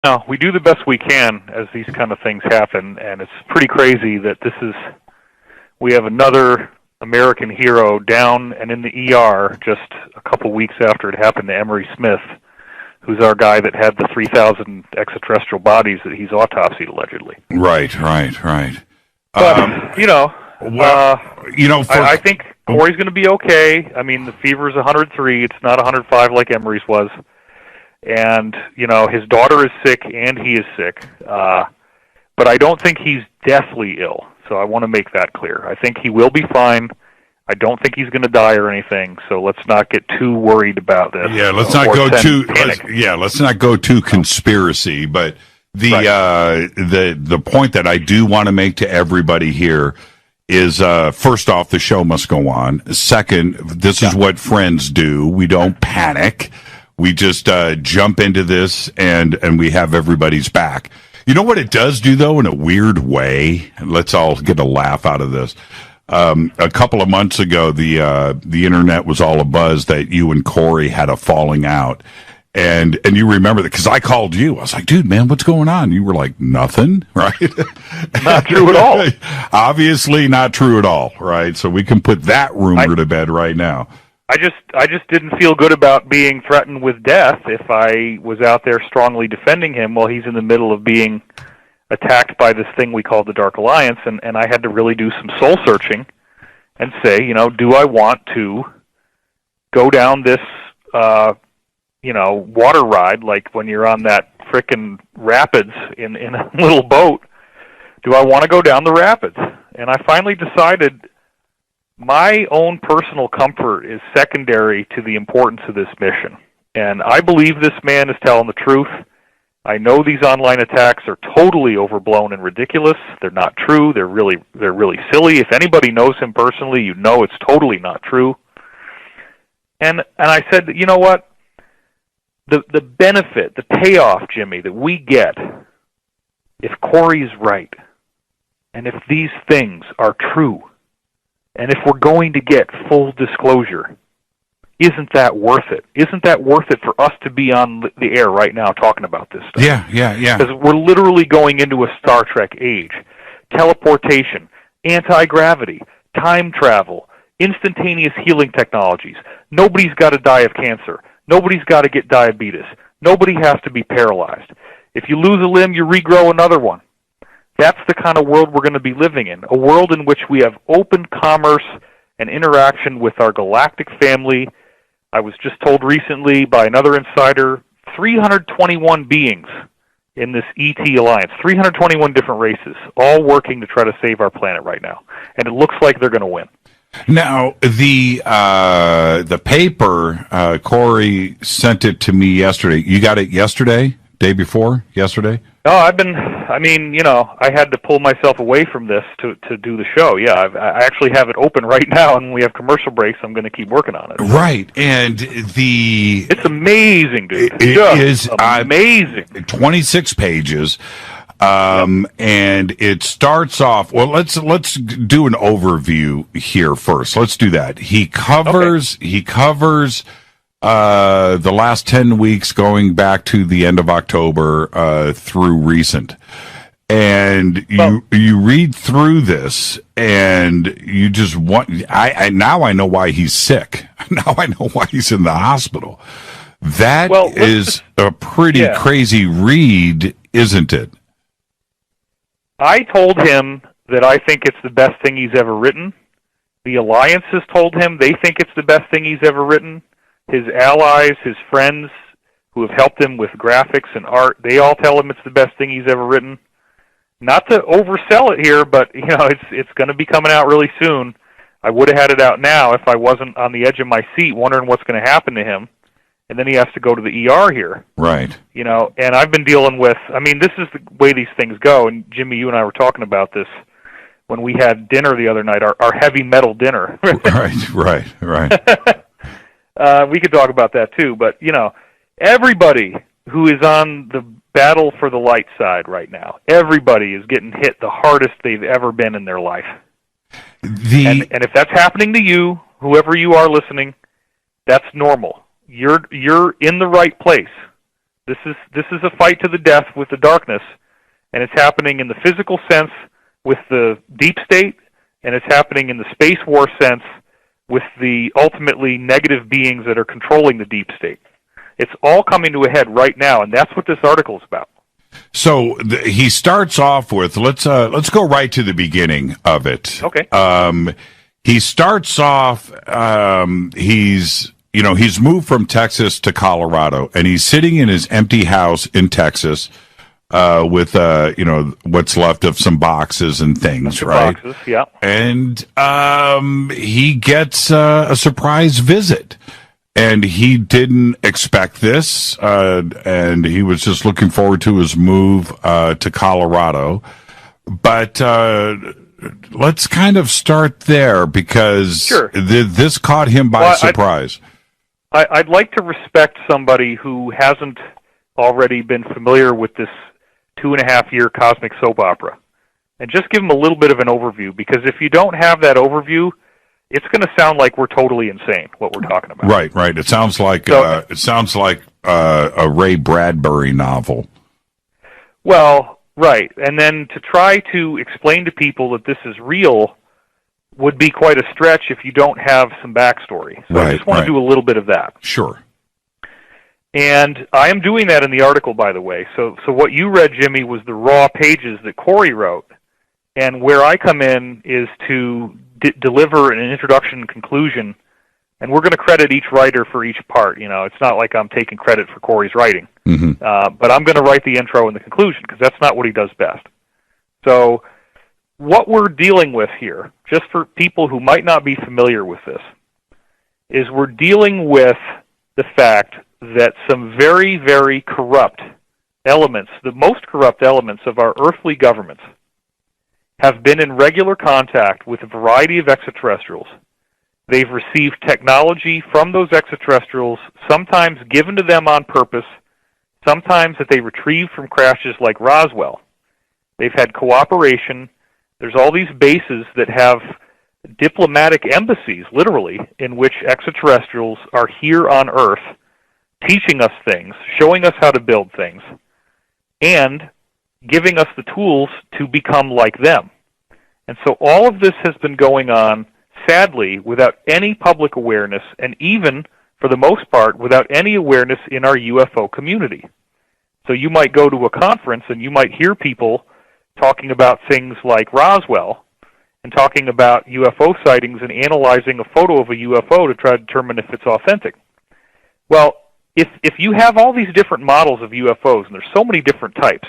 No, we do the best we can as these kind of things happen, and it's pretty crazy that we have another American hero down and in the ER just a couple weeks after it happened to Emery Smith, who's our guy that had the 3,000 extraterrestrial bodies that he's autopsied allegedly. Right. But, I think Corey's going to be okay. I mean, the fever is 103. It's not 105 like Emery's was. And, his daughter is sick and he is sick. But I don't think he's deathly ill. So I want to make that clear. I think he will be fine. I don't think he's going to die or anything. So let's not get too worried about this. Yeah, let's not go too conspiracy. But the point that I do want to make to everybody here is, first off, the show must go on. Second, this is what friends do. We don't panic. We just jump into this and we have everybody's back. You know what it does do, though, in a weird way? Let's all get a laugh out of this. A couple of months ago, the internet was all abuzz that you and Corey had a falling out. And you remember that because I called you. I was like, dude, man, what's going on? You were like, nothing, right? Not true at all. Obviously not true at all, right? So we can put that rumor to bed right now. I just didn't feel good about being threatened with death if I was out there strongly defending him while he's in the middle of being attacked by this thing we call the Dark Alliance, and I had to really do some soul searching and say, do I want to go down this water ride, like when you're on that frickin' rapids in a little boat? Do I want to go down the rapids? And I finally decided my own personal comfort is secondary to the importance of this mission. And I believe this man is telling the truth. I know these online attacks are totally overblown and ridiculous. They're not true. They're really silly. If anybody knows him personally, you know it's totally not true. And I said, you know what? The benefit, the payoff, Jimmy, that we get if Corey's right, and if these things are true, and if we're going to get full disclosure, isn't that worth it? Isn't that worth it for us to be on the air right now talking about this stuff? Yeah. Because we're literally going into a Star Trek age. Teleportation, anti-gravity, time travel, instantaneous healing technologies. Nobody's got to die of cancer. Nobody's got to get diabetes. Nobody has to be paralyzed. If you lose a limb, you regrow another one. That's the kind of world we're going to be living in, a world in which we have open commerce and interaction with our galactic family. I was just told recently by another insider, 321 beings in this ET alliance, 321 different races, all working to try to save our planet right now. And it looks like they're going to win. Now, the paper, Corey sent it to me yesterday. You got it yesterday? Day before? Yesterday? No, I had to pull myself away from this to do the show. Yeah, I actually have it open right now, and when we have commercial breaks, I'm going to keep working on it. Right, and it's amazing, dude. It is amazing. 26 pages, and it starts off. Well, let's do an overview here first. Let's do that. He covers the last 10 weeks going back to the end of October through recent. And you read through this and you just want, now I know why he's sick. Now I know why he's in the hospital. That is a pretty crazy read, isn't it? I told him that I think it's the best thing he's ever written. The Alliance has told him they think it's the best thing he's ever written. His allies, his friends who have helped him with graphics and art, they all tell him it's the best thing he's ever written. Not to oversell it here, but it's going to be coming out really soon. I would have had it out now if I wasn't on the edge of my seat wondering what's going to happen to him. And then he has to go to the ER here. Right. And I've been dealing with, this is the way these things go, and Jimmy, you and I were talking about this when we had dinner the other night, our heavy metal dinner. Right. We could talk about that too, but everybody who is on the battle for the light side right now, everybody is getting hit the hardest they've ever been in their life. And if that's happening to you, whoever you are listening, that's normal. You're in the right place. This is a fight to the death with the darkness, and it's happening in the physical sense with the deep state, and it's happening in the space war sense with the ultimately negative beings that are controlling the deep state. It's all coming to a head right now, and that's what this article is about. So he starts off with let's go right to the beginning of it. Okay. He starts off. He's moved from Texas to Colorado, and he's sitting in his empty house in Texas with what's left of some boxes and things, right? Boxes, yeah. And he gets a surprise visit. And he didn't expect this, and he was just looking forward to his move to Colorado. But let's kind of start there, because sure. This caught him by surprise. I'd like to respect somebody who hasn't already been familiar with this 2.5-year cosmic soap opera, and just give them a little bit of an overview, because if you don't have that overview, it's going to sound like we're totally insane what we're talking about. Right. It sounds like a Ray Bradbury novel. Well, right, and then to try to explain to people that this is real would be quite a stretch if you don't have some backstory. So I just want to do a little bit of that. Sure. And I am doing that in the article, by the way. So what you read, Jimmy, was the raw pages that Corey wrote, and where I come in is to deliver an introduction and conclusion, and we're going to credit each writer for each part. It's not like I'm taking credit for Corey's writing, but I'm going to write the intro and the conclusion, because that's not what he does best. So what we're dealing with here, just for people who might not be familiar with this, is we're dealing with the fact that some very, very corrupt elements, the most corrupt elements of our earthly governments, have been in regular contact with a variety of extraterrestrials. They've received technology from those extraterrestrials, sometimes given to them on purpose, sometimes that they retrieved from crashes like Roswell. They've had cooperation. There's all these bases that have diplomatic embassies, literally, in which extraterrestrials are here on Earth, teaching us things, showing us how to build things, and giving us the tools to become like them. And so all of this has been going on, sadly, without any public awareness, and even, for the most part, without any awareness in our UFO community. So you might go to a conference and you might hear people talking about things like Roswell, and talking about UFO sightings and analyzing a photo of a UFO to try to determine if it's authentic. Well, if you have all these different models of UFOs, and there's so many different types,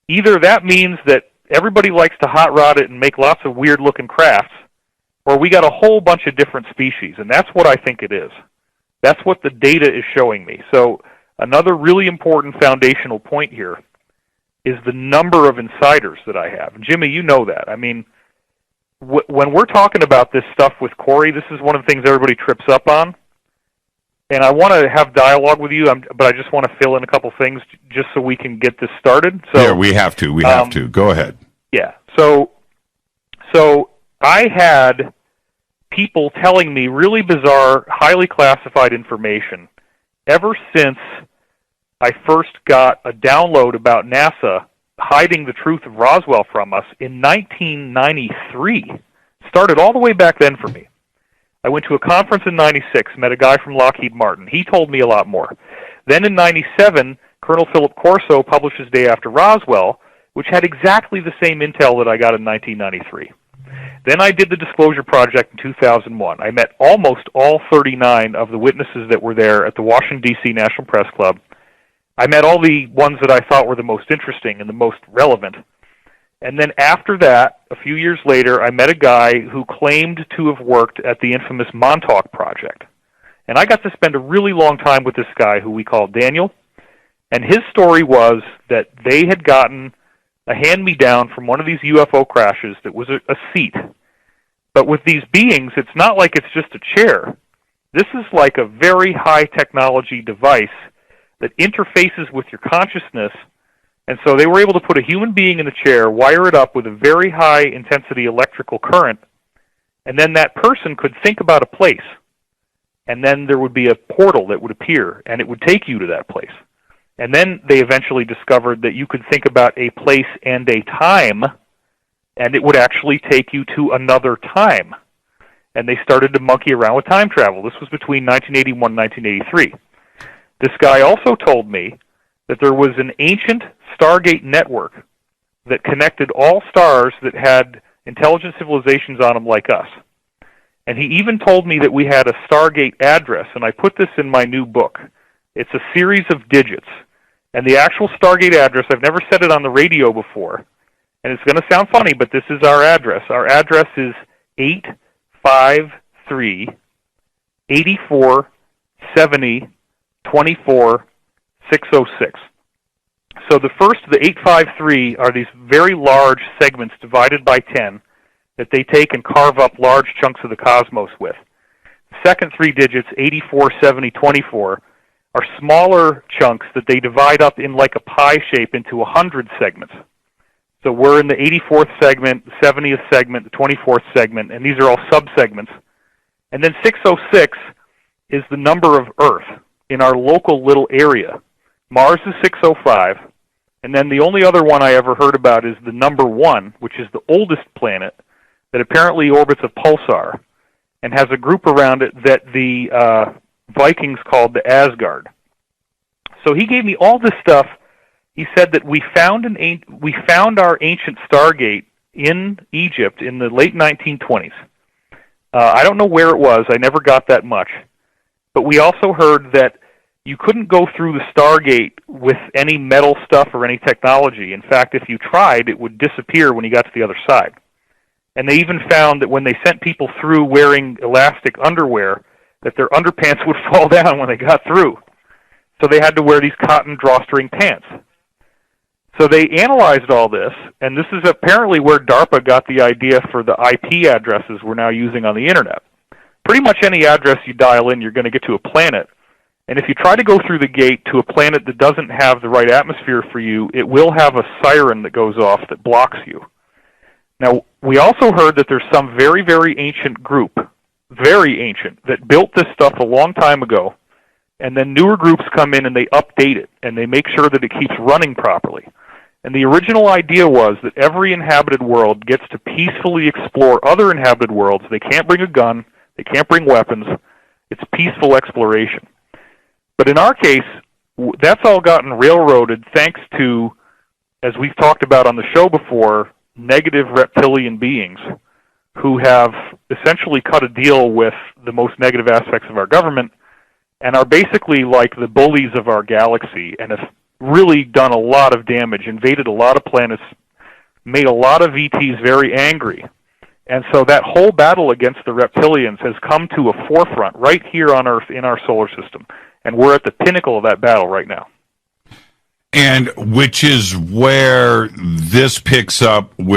either that means that everybody likes to hot rod it and make lots of weird-looking crafts, or we got a whole bunch of different species, and that's what I think it is. That's what the data is showing me. So another really important foundational point here is the number of insiders that I have. And Jimmy, you know that. I mean, when we're talking about this stuff with Corey, this is one of the things everybody trips up on. And I want to have dialogue with you, but I just want to fill in a couple things just so we can get this started. So, yeah, we have to. We have to. Go ahead. Yeah. So I had people telling me really bizarre, highly classified information ever since I first got a download about NASA hiding the truth of Roswell from us in 1993. Started all the way back then for me. I went to a conference in 96, met a guy from Lockheed Martin. He told me a lot more. Then in 97, Colonel Philip Corso published his Day After Roswell, which had exactly the same intel that I got in 1993. Then I did the Disclosure Project in 2001. I met almost all 39 of the witnesses that were there at the Washington, D.C. National Press Club. I met all the ones that I thought were the most interesting and the most relevant. And then after that, a few years later, I met a guy who claimed to have worked at the infamous Montauk Project. And I got to spend a really long time with this guy who we called Daniel. And his story was that they had gotten a hand-me-down from one of these UFO crashes that was a seat. But with these beings, it's not like it's just a chair. This is like a very high-technology device that interfaces with your consciousness. And so they were able to put a human being in the chair, wire it up with a very high-intensity electrical current, and then that person could think about a place. And then there would be a portal that would appear, and it would take you to that place. And then they eventually discovered that you could think about a place and a time, and it would actually take you to another time. And they started to monkey around with time travel. This was between 1981 and 1983. This guy also told me that there was an ancient Stargate network that connected all stars that had intelligent civilizations on them like us. And he even told me that we had a Stargate address, and I put this in my new book. It's a series of digits. And the actual Stargate address, I've never said it on the radio before, and it's going to sound funny, but this is our address. Our address is 853 84 70 24 606. So the 853, are these very large segments divided by 10 that they take and carve up large chunks of the cosmos with. The second three digits, 84, 70, 24, are smaller chunks that they divide up in like a pie shape into 100 segments. So we're in the 84th segment, the 70th segment, the 24th segment, and these are all subsegments. And then 606 is the number of Earth in our local little area. Mars is 605, and then the only other one I ever heard about is the number 1, which is the oldest planet that apparently orbits a pulsar and has a group around it that the Vikings called the Asgard. So he gave me all this stuff. He said that we found our ancient Stargate in Egypt in the late 1920s. I don't know where it was. I never got that much. But we also heard that you couldn't go through the Stargate with any metal stuff or any technology. In fact, if you tried, it would disappear when you got to the other side. And they even found that when they sent people through wearing elastic underwear, that their underpants would fall down when they got through. So they had to wear these cotton drawstring pants. So they analyzed all this, and this is apparently where DARPA got the idea for the IP addresses we're now using on the Internet. Pretty much any address you dial in, you're going to get to a planet. And if you try to go through the gate to a planet that doesn't have the right atmosphere for you, it will have a siren that goes off that blocks you. Now, we also heard that there's some very, very ancient group, very ancient, that built this stuff a long time ago, and then newer groups come in and they update it, and they make sure that it keeps running properly. And the original idea was that every inhabited world gets to peacefully explore other inhabited worlds. They can't bring a gun. They can't bring weapons. It's peaceful exploration. But in our case, that's all gotten railroaded thanks to, as we've talked about on the show before, negative reptilian beings who have essentially cut a deal with the most negative aspects of our government and are basically like the bullies of our galaxy and have really done a lot of damage, invaded a lot of planets, made a lot of ETs very angry. And so that whole battle against the reptilians has come to a forefront right here on Earth in our solar system. And we're at the pinnacle of that battle right now. And which is where this picks up with